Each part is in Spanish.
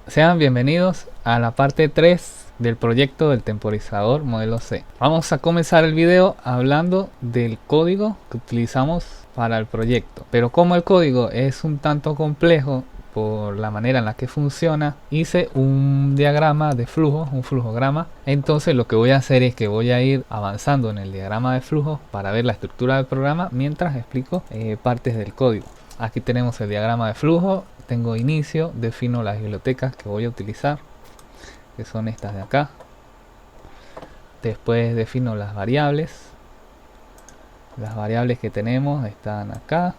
Sean bienvenidos a la parte 3 del proyecto del temporizador modelo C. Vamos a comenzar el video hablando del código que utilizamos para el proyecto. Pero como el código es un tanto complejo por la manera en la que funciona, hice un diagrama de flujo, un flujograma. Entonces lo que voy a hacer es que voy a ir avanzando en el diagrama de flujo para ver la estructura del programa mientras explico partes del código. Aquí tenemos el diagrama de flujo. Tengo inicio, defino las bibliotecas que voy a utilizar, que son estas de acá. Después defino las variables. Las variables que tenemos están acá,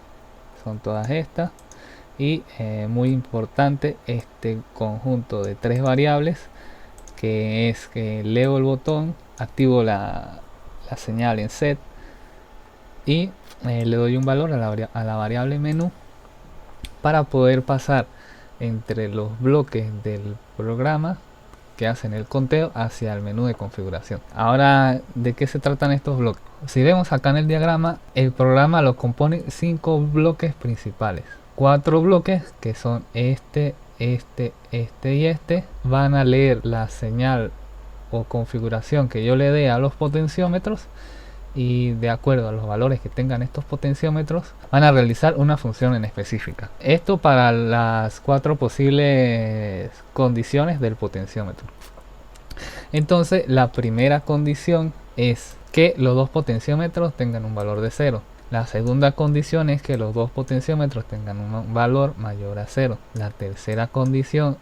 son todas estas. Y muy importante, este conjunto de tres variables, que es que leo el botón, activo la señal en set y le doy un valor a la variable menú para poder pasar entre los bloques del programa que hacen el conteo hacia el menú de configuración. Ahora, ¿de qué se tratan estos bloques? Si vemos acá en el diagrama, el programa lo compone 5 bloques principales. 4 bloques, que son este y este, van a leer la señal o configuración que yo le dé a los potenciómetros, y de acuerdo a los valores que tengan estos potenciómetros van a realizar una función en específica. Esto para las 4 posibles condiciones del potenciómetro. Entonces la primera condición es que los dos potenciómetros tengan un valor de 0. La segunda condición es que los dos potenciómetros tengan un valor mayor a 0. La tercera condición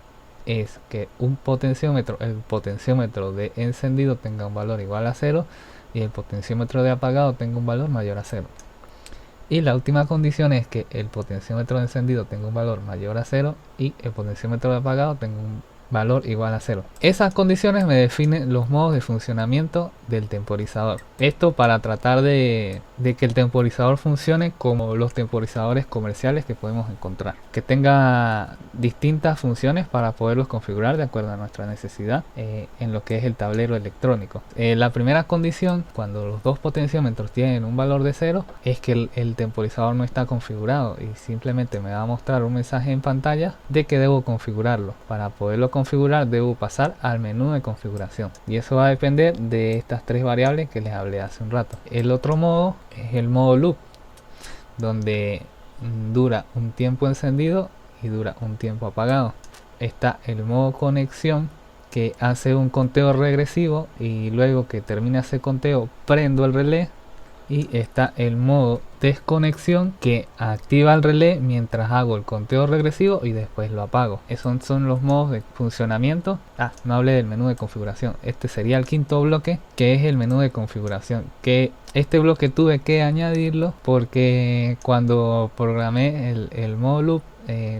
es que un potenciómetro, el potenciómetro de encendido, tenga un valor igual a 0 y el potenciómetro de apagado tenga un valor mayor a 0. Y la última condición es que el potenciómetro de encendido tenga un valor mayor a 0 y el potenciómetro de apagado tenga un valor igual a 0. Esas condiciones me definen los modos de funcionamiento del temporizador. Esto para tratar de que el temporizador funcione como los temporizadores comerciales que podemos encontrar, que tenga distintas funciones para poderlos configurar de acuerdo a nuestra necesidad en lo que es el tablero electrónico. La primera condición, cuando los dos potenciómetros tienen un valor de 0, es que el temporizador no está configurado y simplemente me va a mostrar un mensaje en pantalla de que debo configurarlo. Para poderlo configurar debo pasar al menú de configuración, y eso va a depender de estas tres variables que les hablé hace un rato. El otro modo es el modo loop, donde dura un tiempo encendido y dura un tiempo apagado. Está el modo conexión, que hace un conteo regresivo y luego que termina ese conteo prendo el relé. Y está el modo desconexión, que activa el relé mientras hago el conteo regresivo y después lo apago. Esos son los modos de funcionamiento. No hablé del menú de configuración. Este sería el quinto bloque, que es el menú de configuración, que este bloque tuve que añadirlo porque cuando programé el modo loop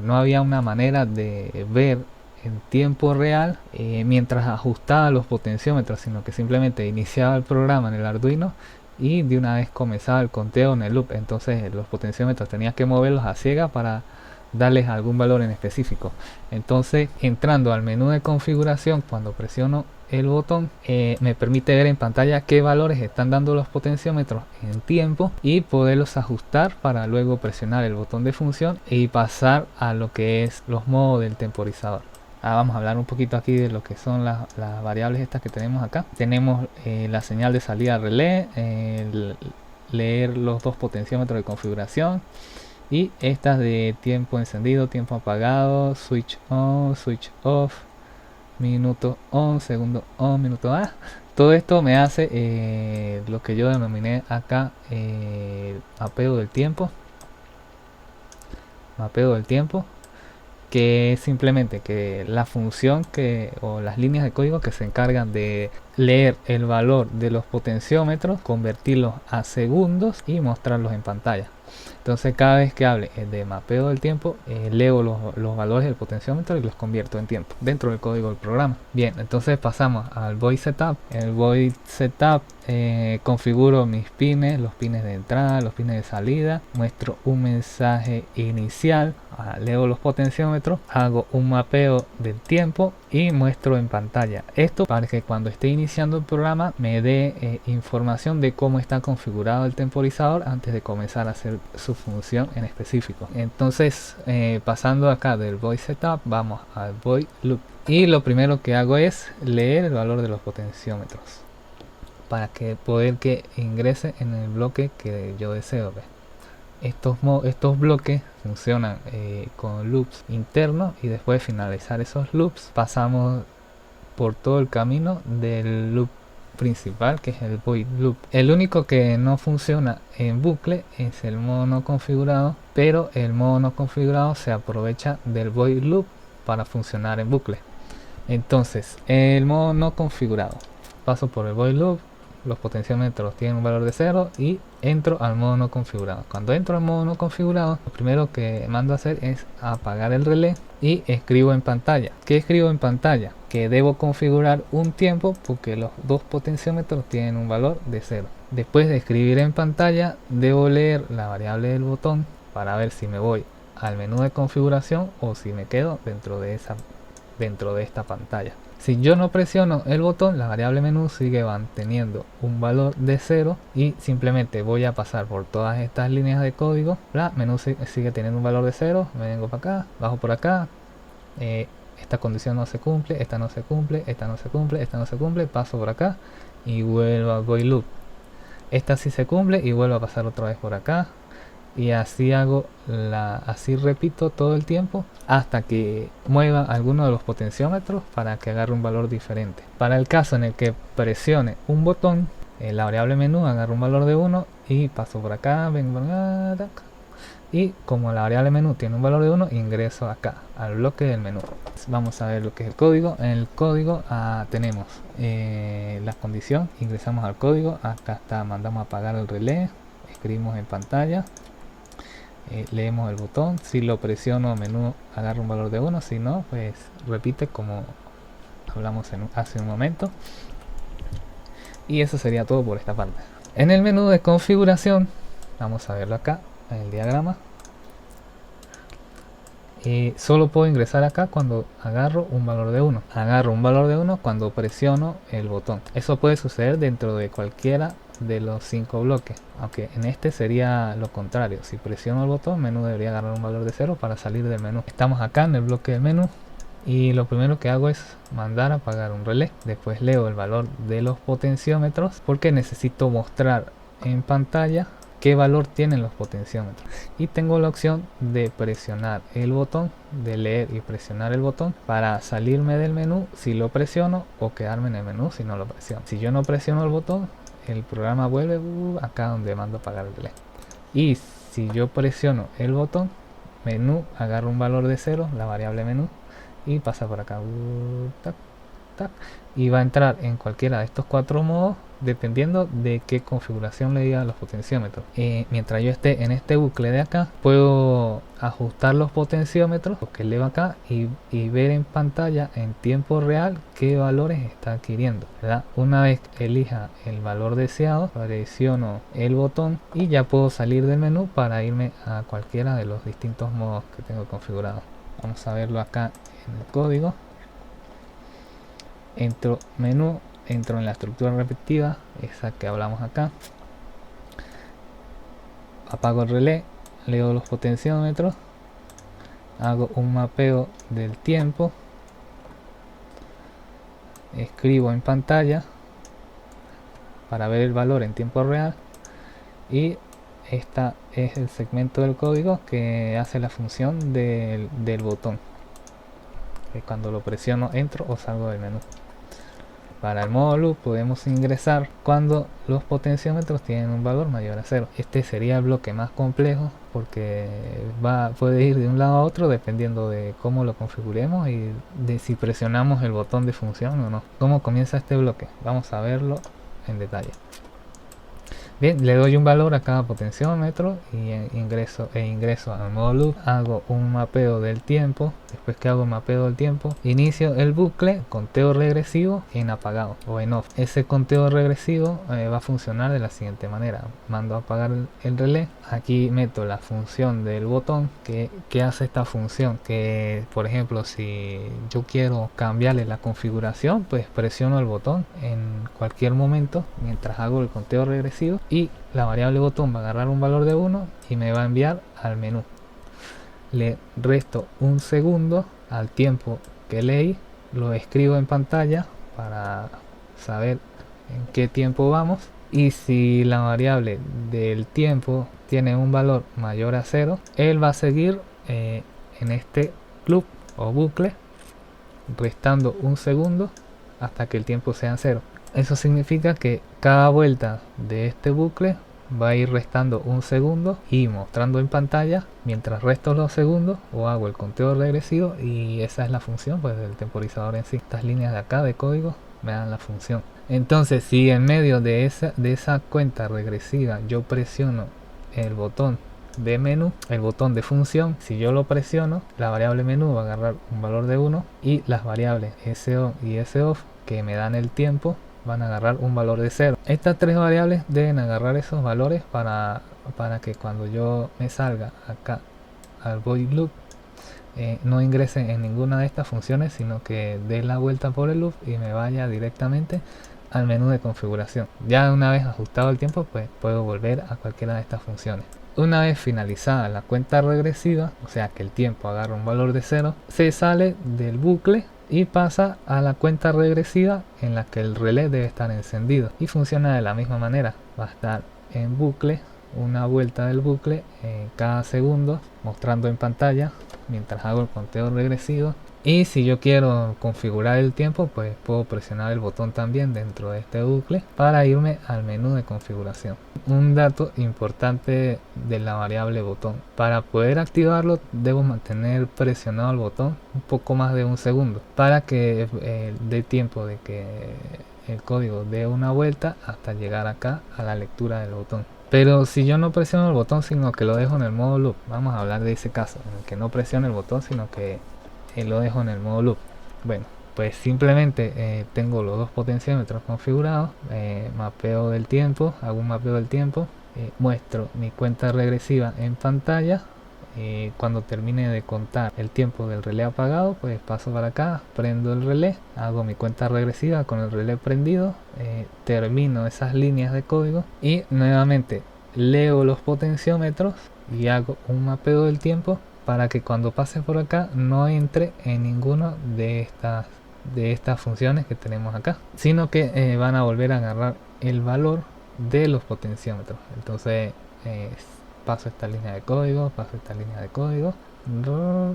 no había una manera de ver en tiempo real mientras ajustaba los potenciómetros, sino que simplemente iniciaba el programa en el Arduino y de una vez comenzaba el conteo en el loop. Entonces los potenciómetros tenía que moverlos a ciegas para darles algún valor en específico. Entonces, entrando al menú de configuración, cuando presiono el botón me permite ver en pantalla qué valores están dando los potenciómetros en tiempo y poderlos ajustar para luego presionar el botón de función y pasar a lo que es los modos del temporizador. Vamos a hablar un poquito aquí de lo que son las variables estas que tenemos acá. Tenemos la señal de salida relé, leer los dos potenciómetros de configuración, y estas de tiempo encendido, tiempo apagado, switch on, switch off, minuto on, segundo on, minuto a. Todo esto me hace lo que yo denominé acá mapeo del tiempo. Mapeo del tiempo, que es simplemente que la función o las líneas de código que se encargan de leer el valor de los potenciómetros, convertirlos a segundos y mostrarlos en pantalla. Entonces cada vez que hable de mapeo del tiempo, leo los valores del potenciómetro y los convierto en tiempo dentro del código del programa. Bien, entonces pasamos al void setup. En el void setup configuro mis pines, los pines de entrada, los pines de salida, muestro un mensaje inicial. leo los potenciómetros, hago un mapeo del tiempo y muestro en pantalla. Esto para que cuando esté iniciando el programa me dé información de cómo está configurado el temporizador antes de comenzar a hacer su función en específico. Entonces, pasando acá del void setup, vamos al void loop. Y lo primero que hago es leer el valor de los potenciómetros para que poder que ingrese en el bloque que yo deseo. Estos bloques funcionan con loops internos, y después de finalizar esos loops pasamos por todo el camino del loop principal, que es el void loop. El único que no funciona en bucle es el modo no configurado, pero el modo no configurado se aprovecha del void loop para funcionar en bucle. Entonces, el modo no configurado, paso por el void loop, los potenciómetros tienen un valor de 0 y entro al modo no configurado. Cuando entro al modo no configurado, lo primero que mando a hacer es apagar el relé y escribo en pantalla. ¿Qué escribo en pantalla? Que debo configurar un tiempo porque los dos potenciómetros tienen un valor de 0. Después de escribir en pantalla, debo leer la variable del botón para ver si me voy al menú de configuración o si me quedo dentro de esta pantalla. Si yo no presiono el botón, la variable menú sigue manteniendo un valor de 0 y simplemente voy a pasar por todas estas líneas de código. La menú sigue teniendo un valor de 0, me vengo para acá, bajo por acá, esta condición no se cumple, esta no se cumple, esta no se cumple, esta no se cumple, paso por acá y vuelvo al void loop. Esta sí se cumple y vuelvo a pasar otra vez por acá. Y así así repito todo el tiempo hasta que mueva alguno de los potenciómetros para que agarre un valor diferente. Para el caso en el que presione un botón, la variable menú agarra un valor de 1 y paso por acá, vengo por acá, y como la variable menú tiene un valor de 1, ingreso acá al bloque del menú. Vamos a ver lo que es el código. En el código tenemos la condición, ingresamos al código, acá está, mandamos a apagar el relé, escribimos en pantalla. Leemos el botón, si lo presiono menú agarra un valor de 1, si no pues repite como hablamos hace un momento. Y eso sería todo por esta parte. En el menú de configuración, vamos a verlo acá en el diagrama, solo puedo ingresar acá cuando agarro un valor de 1. Agarro un valor de 1 cuando presiono el botón. Eso puede suceder dentro de cualquiera de los 5 bloques, aunque en este sería lo contrario. Si presiono el botón, menú debería agarrar un valor de 0 para salir del menú. Estamos acá en el bloque del menú y lo primero que hago es mandar a apagar un relé. Después leo el valor de los potenciómetros porque necesito mostrar en pantalla qué valor tienen los potenciómetros, y tengo la opción de presionar el botón, de leer y presionar el botón para salirme del menú si lo presiono, o quedarme en el menú si no lo presiono. Si yo no presiono el botón, el programa vuelve acá donde mando a apagar el relé. Y si yo presiono el botón, menú agarra un valor de 0, la variable menú, y pasa por acá, tac, tac, y va a entrar en cualquiera de estos 4 modos dependiendo de qué configuración le diga a los potenciómetros. Mientras yo esté en este bucle de acá, puedo ajustar los potenciómetros, que leo acá, y ver en pantalla en tiempo real qué valores está adquiriendo, ¿verdad? Una vez elija el valor deseado, presiono el botón y ya puedo salir del menú para irme a cualquiera de los distintos modos que tengo configurados. Vamos a verlo acá en el código. Entro menú, entro en la estructura repetitiva, esa que hablamos acá, apago el relé, leo los potenciómetros, hago un mapeo del tiempo, escribo en pantalla para ver el valor en tiempo real, y esta es el segmento del código que hace la función del botón, que cuando lo presiono entro o salgo del menú. Para el modo loop podemos ingresar cuando los potenciómetros tienen un valor mayor a 0. Este sería el bloque más complejo porque puede ir de un lado a otro dependiendo de cómo lo configuremos y de si presionamos el botón de función o no. ¿Cómo comienza este bloque? Vamos a verlo en detalle. Bien, le doy un valor a cada potenciómetro y ingreso al modo loop, hago un mapeo del tiempo. Después que hago el mapeo del tiempo, inicio el bucle conteo regresivo en apagado o en off. Ese conteo regresivo va a funcionar de la siguiente manera: mando a apagar el relé, aquí meto la función del botón. Que hace esta función? Que por ejemplo, si yo quiero cambiarle la configuración, pues presiono el botón en cualquier momento mientras hago el conteo regresivo, y la variable botón va a agarrar un valor de 1 y me va a enviar al menú. Le resto un segundo al tiempo que leí, lo escribo en pantalla para saber en qué tiempo vamos, y si la variable del tiempo tiene un valor mayor a 0, él va a seguir en este loop o bucle restando un segundo hasta que el tiempo sea 0. Eso significa que cada vuelta de este bucle va a ir restando un segundo y mostrando en pantalla mientras resto los segundos o hago el conteo regresivo, y esa es la función pues del temporizador en sí. Estas líneas de acá de código me dan la función. Entonces, si en medio de esa cuenta regresiva yo presiono el botón de menú, el botón de función, si yo lo presiono, la variable menú va a agarrar un valor de 1 y las variables SON y SOFF que me dan el tiempo van a agarrar un valor de 0. Estas tres variables deben agarrar esos valores para que cuando yo me salga acá al void loop no ingrese en ninguna de estas funciones, sino que dé la vuelta por el loop y me vaya directamente al menú de configuración. Ya una vez ajustado el tiempo, pues puedo volver a cualquiera de estas funciones. Una vez finalizada la cuenta regresiva, o sea que el tiempo agarra un valor de 0, se sale del bucle y pasa a la cuenta regresiva en la que el relé debe estar encendido, y funciona de la misma manera. Va a estar en bucle, una vuelta del bucle cada segundo, mostrando en pantalla mientras hago el conteo regresivo. Y si yo quiero configurar el tiempo, pues puedo presionar el botón también dentro de este bucle para irme al menú de configuración. Un dato importante de la variable botón: para poder activarlo debo mantener presionado el botón un poco más de un segundo para que dé tiempo de que el código dé una vuelta hasta llegar acá a la lectura del botón. Pero si yo no presiono el botón, sino que lo dejo en el modo loop, vamos a hablar de ese caso en el que no presiono el botón sino que lo dejo en el modo loop. Bueno, pues simplemente tengo los dos potenciómetros configurados, mapeo del tiempo, hago un mapeo del tiempo, muestro mi cuenta regresiva en pantalla. Cuando termine de contar el tiempo del relé apagado, pues paso para acá, prendo el relé, hago mi cuenta regresiva con el relé prendido, termino esas líneas de código y nuevamente leo los potenciómetros y hago un mapeo del tiempo para que cuando pase por acá no entre en ninguna de estas funciones que tenemos acá, sino que van a volver a agarrar el valor de los potenciómetros. Entonces paso esta línea de código,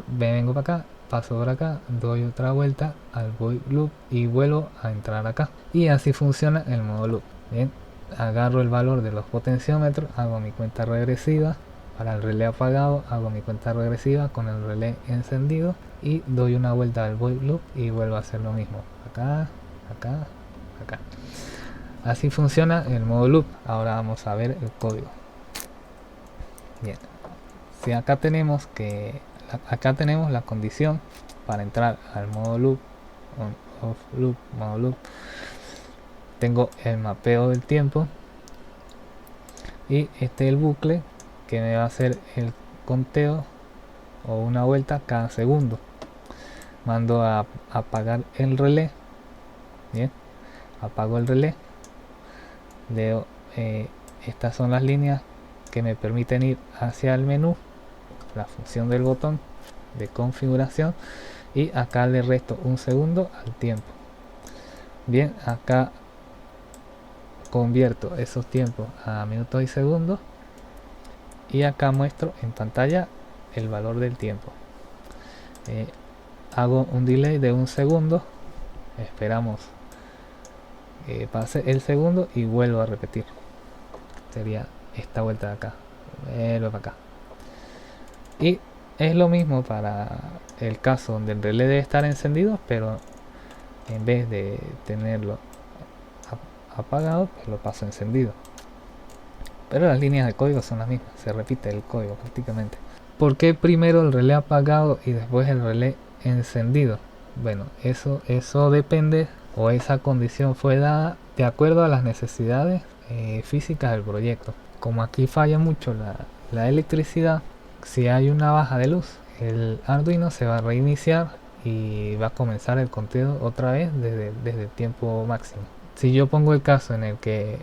vengo para acá, paso por acá, doy otra vuelta al void loop y vuelvo a entrar acá, y así funciona el modo loop. Bien, agarro el valor de los potenciómetros, hago mi cuenta regresiva. Para el relé apagado hago mi cuenta regresiva con el relé encendido y doy una vuelta al void loop y vuelvo a hacer lo mismo. Acá, acá, acá. Así funciona el modo loop. Ahora vamos a ver el código. Bien. Si acá tenemos la condición para entrar al modo loop, on, off loop, modo loop. Tengo el mapeo del tiempo y este es el bucle que me va a hacer el conteo o una vuelta cada segundo. Mando a apagar el relé. Bien, apago el relé, leo estas son las líneas que me permiten ir hacia el menú, la función del botón de configuración, y acá le resto un segundo al tiempo. Bien, acá convierto esos tiempos a minutos y segundos y acá muestro en pantalla el valor del tiempo. Hago un delay de un segundo, esperamos que pase el segundo y vuelvo a repetir. Sería esta vuelta de acá, vuelvo para acá. Y es lo mismo para el caso donde el relé debe estar encendido, pero en vez de tenerlo apagado, pues lo paso encendido. pero las líneas de código son las mismas, se repite el código prácticamente. ¿Por qué primero el relé apagado y después el relé encendido? Bueno, eso depende, o esa condición fue dada de acuerdo a las necesidades físicas del proyecto. Como aquí falla mucho la electricidad, si hay una baja de luz, el Arduino se va a reiniciar y va a comenzar el conteo otra vez desde el tiempo máximo. Si yo pongo el caso en el que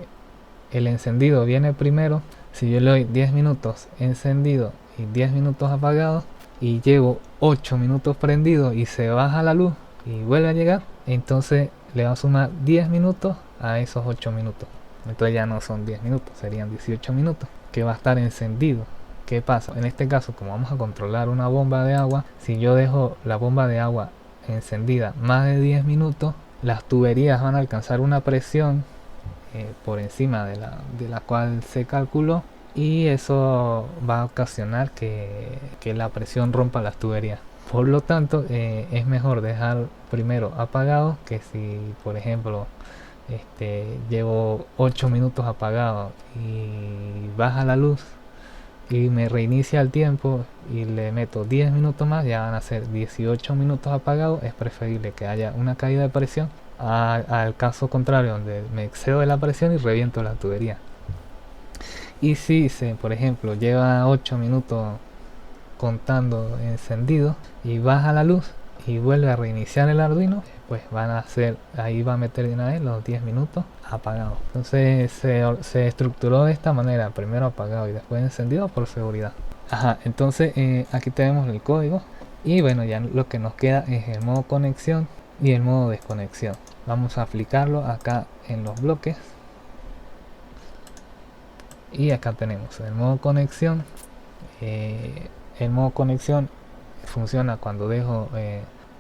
el encendido viene primero, si yo le doy 10 minutos encendido y 10 minutos apagado y llevo 8 minutos prendido y se baja la luz y vuelve a llegar, entonces le va a sumar 10 minutos a esos 8 minutos. Entonces ya no son 10 minutos, serían 18 minutos que va a estar encendido. ¿Qué pasa? En este caso, como vamos a controlar una bomba de agua, si yo dejo la bomba de agua encendida más de 10 minutos, las tuberías van a alcanzar una presión por encima de la cual se calculó, y eso va a ocasionar que la presión rompa las tuberías. Por lo tanto, es mejor dejar primero apagado, que si por ejemplo llevo 8 minutos apagado y baja la luz y me reinicia el tiempo y le meto 10 minutos más, ya van a ser 18 minutos apagados. Es preferible que haya una caída de presión al caso contrario, donde me excedo de la presión y reviento la tubería. Y si por ejemplo lleva 8 minutos contando encendido y baja la luz y vuelve a reiniciar el Arduino, pues van a hacer, ahí va a meter de una vez los 10 minutos apagados. Entonces se estructuró de esta manera, primero apagado y después encendido por seguridad. Entonces aquí tenemos el código, y bueno, ya lo que nos queda es el modo conexión y el modo desconexión. Vamos a aplicarlo acá en los bloques, y acá tenemos el modo conexión. El modo conexión funciona cuando dejo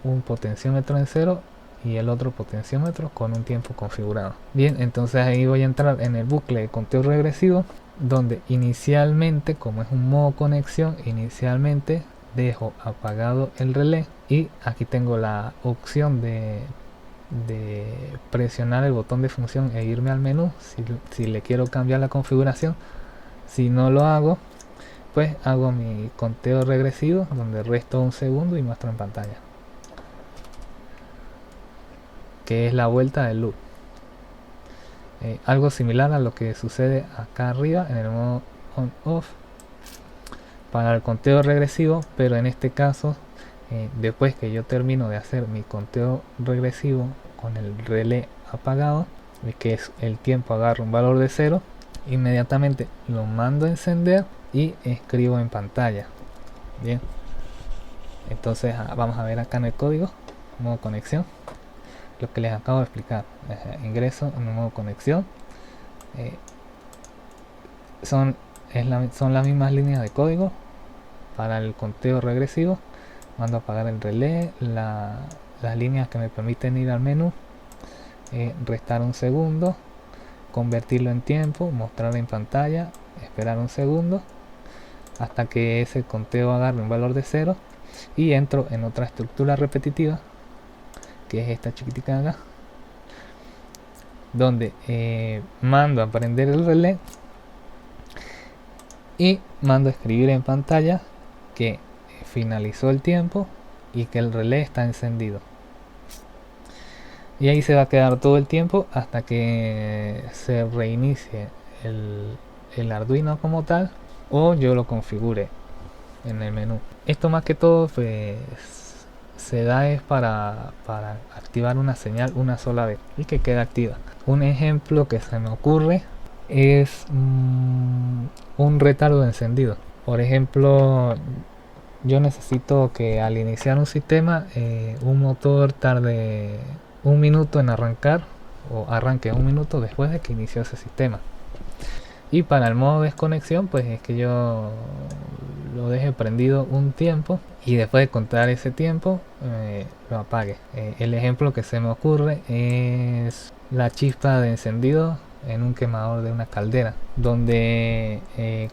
un potenciómetro en cero y el otro potenciómetro con un tiempo configurado. Bien, entonces ahí voy a entrar en el bucle de conteo regresivo, donde inicialmente, como es un modo conexión, inicialmente dejo apagado el relé, y aquí tengo la opción de presionar el botón de función e irme al menú si le quiero cambiar la configuración. Si no lo hago, pues hago mi conteo regresivo, donde resto un segundo y muestro en pantalla, que es la vuelta del loop. Algo similar a lo que sucede acá arriba en el modo on off para el conteo regresivo, pero en este caso después que yo termino de hacer mi conteo regresivo con el relé apagado, que es el tiempo, agarro un valor de 0, inmediatamente lo mando a encender y escribo en pantalla. Bien, entonces vamos a ver acá en el código, modo conexión, lo que les acabo de explicar. Ingreso en un modo conexión, son las mismas líneas de código. Para el conteo regresivo mando a apagar el relé, las líneas que me permiten ir al menú, restar un segundo, convertirlo en tiempo, mostrar en pantalla, esperar un segundo hasta que ese conteo agarre un valor de 0, y entro en otra estructura repetitiva, que es esta chiquitica de acá, donde mando a prender el relé y mando a escribir en pantalla que finalizó el tiempo y que el relé está encendido. Y ahí se va a quedar todo el tiempo hasta que se reinicie el Arduino como tal, o yo lo configure en el menú. Esto más que todo pues se da es para activar una señal una sola vez y que quede activa. Un ejemplo que se me ocurre es un retardo de encendido. Por ejemplo, yo necesito que al iniciar un sistema un motor tarde 1 minuto en arrancar, o arranque 1 minuto después de que inició ese sistema. Y para el modo desconexión, pues es que yo lo deje prendido un tiempo y después de contar ese tiempo lo apague. El ejemplo que se me ocurre es la chispa de encendido en un quemador de una caldera, donde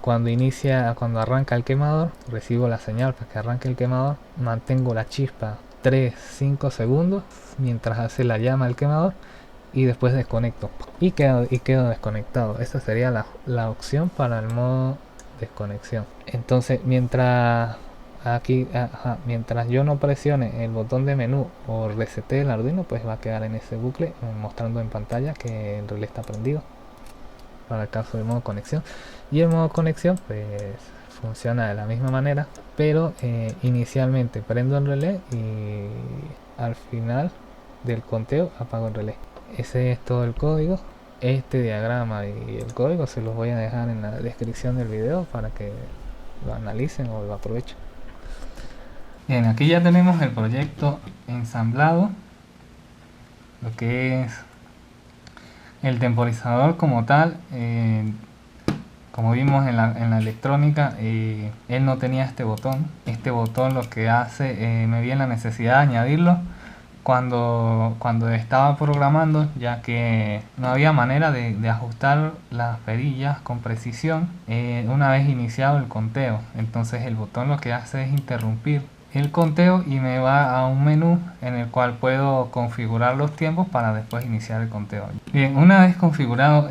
cuando arranca el quemador, recibo la señal para que arranque el quemador, mantengo la chispa 3-5 segundos mientras hace la llama el quemador, y después desconecto y quedo desconectado. Esa sería la opción para el modo desconexión. Entonces mientras mientras yo no presione el botón de menú o resete el Arduino, pues va a quedar en ese bucle mostrando en pantalla que el relé está prendido para el caso del modo conexión. Y el modo conexión pues funciona de la misma manera, pero inicialmente prendo el relé y al final del conteo apago el relé. Ese es todo el código. Este diagrama y el código se los voy a dejar en la descripción del video para que lo analicen o lo aprovechen. Bien, aquí ya tenemos el proyecto ensamblado, lo que es el temporizador como tal. Como vimos en la electrónica, él no tenía este botón. Este botón lo que hace, me vi en la necesidad de añadirlo cuando estaba programando, ya que no había manera de ajustar las perillas con precisión una vez iniciado el conteo. Entonces el botón lo que hace es interrumpir el conteo y me va a un menú en el cual puedo configurar los tiempos para después iniciar el conteo. Bien, una vez configurado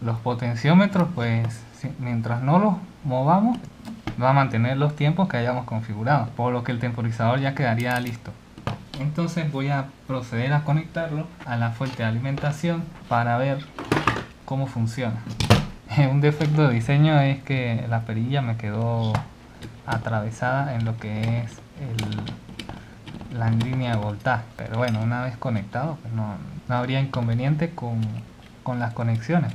los potenciómetros, pues mientras no los movamos va a mantener los tiempos que hayamos configurado, por lo que el temporizador ya quedaría listo. Entonces voy a proceder a conectarlo a la fuente de alimentación para ver cómo funciona. Un defecto de diseño es que la perilla me quedó atravesada en lo que es la línea de voltaje, pero bueno, una vez conectado pues no habría inconveniente con las conexiones.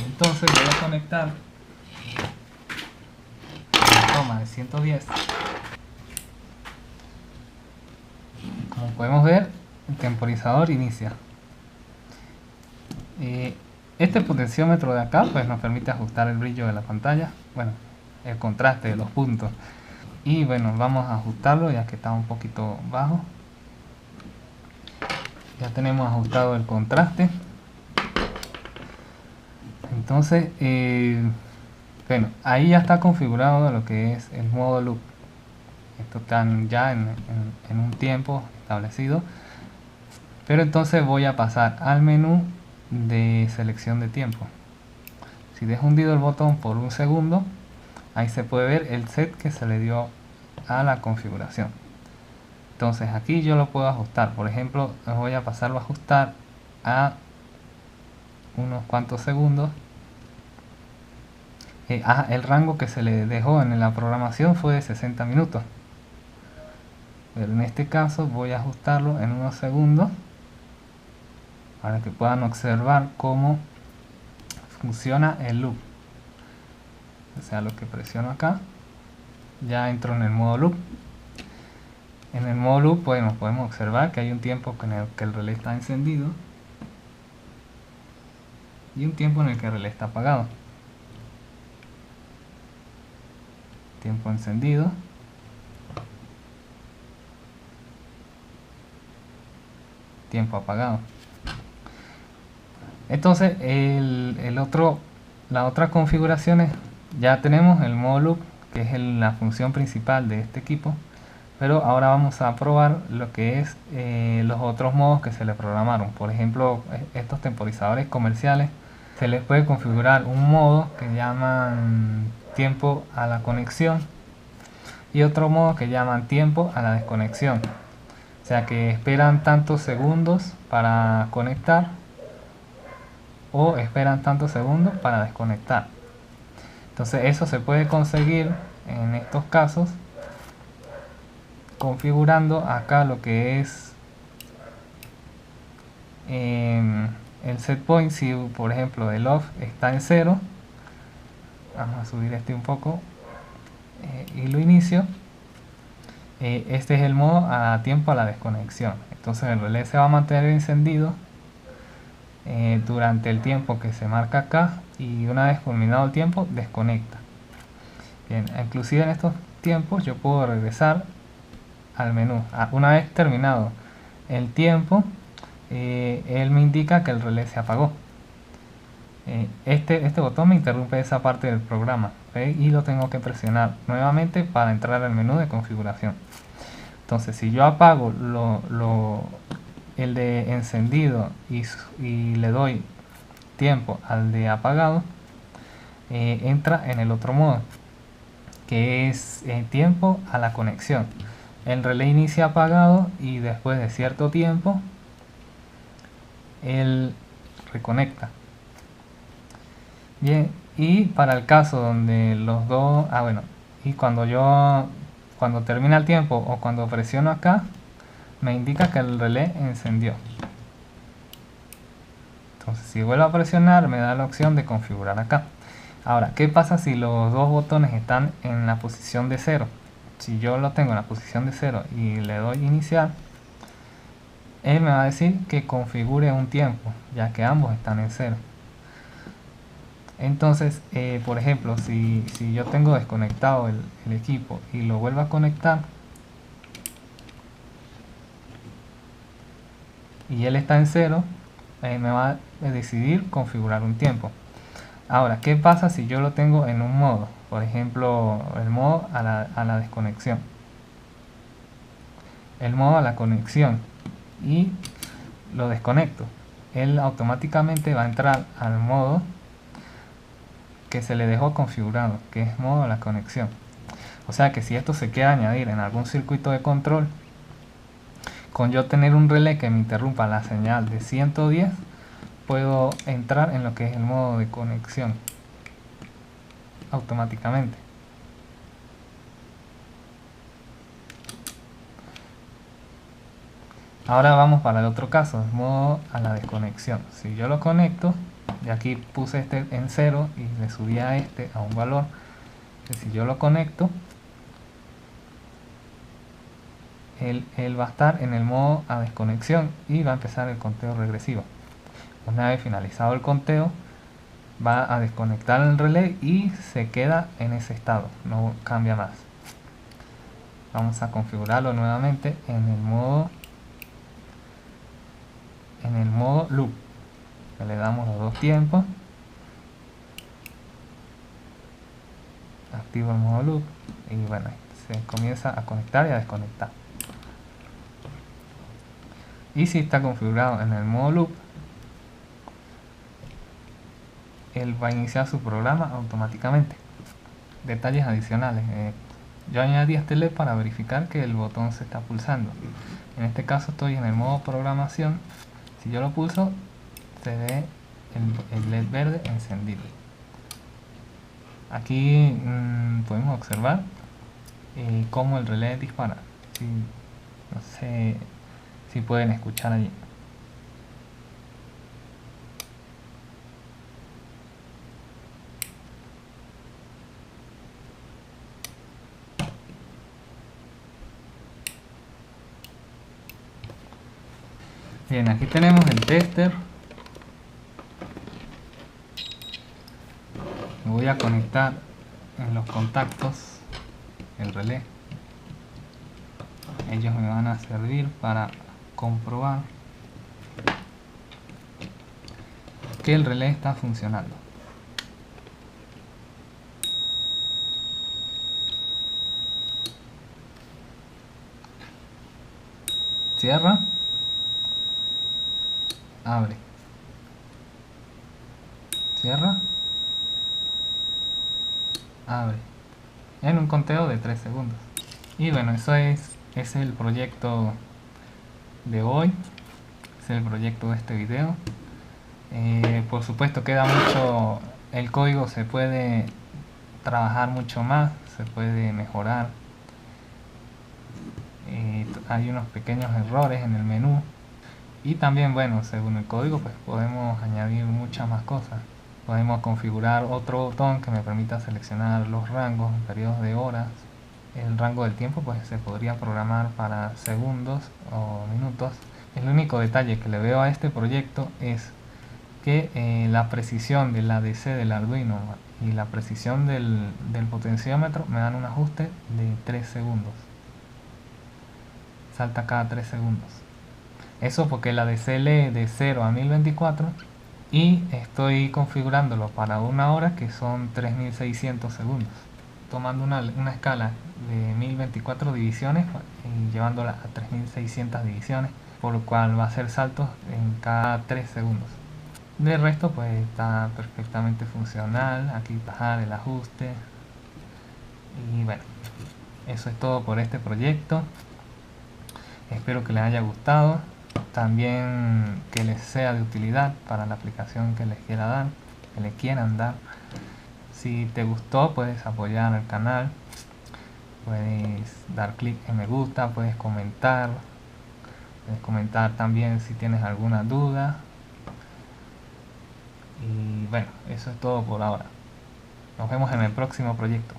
Entonces voy a conectar la toma de 110. Como podemos ver, el temporizador inicia. Este potenciómetro de acá pues nos permite ajustar el brillo de la pantalla, bueno, el contraste de los puntos. Y bueno, vamos a ajustarlo ya que está un poquito bajo. Ya tenemos ajustado el contraste. Entonces, bueno, ahí ya está configurado lo que es el modo loop. Esto está ya en un tiempo establecido. Pero entonces voy a pasar al menú de selección de tiempo. Si dejo hundido el botón por un segundo, ahí se puede ver el set que se le dio a la configuración. Entonces aquí yo lo puedo ajustar. Por ejemplo, voy a pasarlo a ajustar a unos cuantos segundos. El rango que se le dejó en la programación fue de 60 minutos. Pero en este caso voy a ajustarlo en unos segundos para que puedan observar cómo funciona el loop. O sea, lo que presiono acá, ya entro en el modo loop. En el modo loop, bueno, podemos observar que hay un tiempo en el que el relé está encendido y un tiempo en el que el relé está apagado. Tiempo encendido, tiempo apagado. Entonces la otra configuración es, ya tenemos el modo loop, que es la función principal de este equipo, pero ahora vamos a probar lo que es los otros modos que se le programaron. Por ejemplo, estos temporizadores comerciales se les puede configurar un modo que llaman tiempo a la conexión y otro modo que llaman tiempo a la desconexión. O sea que esperan tantos segundos para conectar o esperan tantos segundos para desconectar. Entonces eso se puede conseguir en estos casos configurando acá lo que es el set point. Si por ejemplo el off está en 0, vamos a subir este un poco y lo inicio. Este es el modo a tiempo a la desconexión. Entonces el relé se va a mantener encendido durante el tiempo que se marca acá y una vez culminado el tiempo desconecta. Bien, inclusive en estos tiempos yo puedo regresar al menú. Una vez terminado el tiempo, él me indica que el relé se apagó. Este botón me interrumpe esa parte del programa, ¿okay? Y lo tengo que presionar nuevamente para entrar al menú de configuración. Entonces si yo apago el de encendido y le doy tiempo al de apagado, entra en el otro modo, que es tiempo a la conexión. El relé inicia apagado y después de cierto tiempo él reconecta. Bien, y para el caso donde los dos, y cuando termina el tiempo o cuando presiono acá, me indica que el relé encendió. Entonces si vuelvo a presionar me da la opción de configurar acá. Ahora, ¿qué pasa si los dos botones están en la posición de 0? Si yo lo tengo en la posición de 0 y le doy iniciar, él me va a decir que configure un tiempo, ya que ambos están en 0. Entonces, por ejemplo, si yo tengo desconectado el equipo y lo vuelvo a conectar y él está en 0, me va a decidir configurar un tiempo. Ahora, ¿qué pasa si yo lo tengo en un modo? Por ejemplo, el modo a la desconexión. El modo a la conexión. Y lo desconecto. Él automáticamente va a entrar al modo que se le dejó configurado, que es modo a la conexión. O sea que si esto se quiere añadir en algún circuito de control, con yo tener un relé que me interrumpa la señal de 110, puedo entrar en lo que es el modo de conexión automáticamente. Ahora vamos para el otro caso, el modo a la desconexión. Si yo lo conecto, y aquí puse este en 0 y le subí a este a un valor, que si yo lo conecto, él va a estar en el modo a desconexión y va a empezar el conteo regresivo. Una vez finalizado el conteo, va a desconectar el relé y se queda en ese estado, no cambia más. Vamos a configurarlo nuevamente en el modo loop. Le damos los dos tiempos, activo el modo loop y bueno, se comienza a conectar y a desconectar. Y si está configurado en el modo loop, él va a iniciar su programa automáticamente. Detalles adicionales, yo añadí este LED para verificar que el botón se está pulsando. En este caso estoy en el modo programación. Si yo lo pulso, se ve el LED verde encendido. Aquí podemos observar cómo el relé dispara. No sé si pueden escuchar allí. Bien, aquí tenemos el tester. Me voy a conectar en los contactos el relé. Ellos me van a servir para comprobar que el relé está funcionando. Cierra, abre, cierra, abre, en un conteo de 3 segundos. Y bueno, eso es el proyecto de hoy, es el proyecto de este video. Por supuesto queda mucho, el código se puede trabajar mucho más, se puede mejorar. Hay unos pequeños errores en el menú y también, bueno, según el código pues podemos añadir muchas más cosas. Podemos configurar otro botón que me permita seleccionar los rangos en periodos de horas. El rango del tiempo pues se podría programar para segundos o minutos. El único detalle que le veo a este proyecto es que la precisión del ADC del Arduino y la precisión del potenciómetro me dan un ajuste de 3 segundos. Salta cada 3 segundos. Eso porque el ADC lee de 0 a 1024 y estoy configurándolo para una hora, que son 3600 segundos. tomando una escala de 1024 divisiones y llevándola a 3600 divisiones, por lo cual va a hacer saltos en cada 3 segundos. De resto pues está perfectamente funcional. Aquí bajar el ajuste. Y bueno, eso es todo por este proyecto. Espero que les haya gustado, también que les sea de utilidad para la aplicación que les quiera dar, que le quieran dar. Si te gustó, puedes apoyar al canal, puedes dar clic en me gusta, puedes comentar también si tienes alguna duda. Y bueno, eso es todo por ahora. Nos vemos en el próximo proyecto.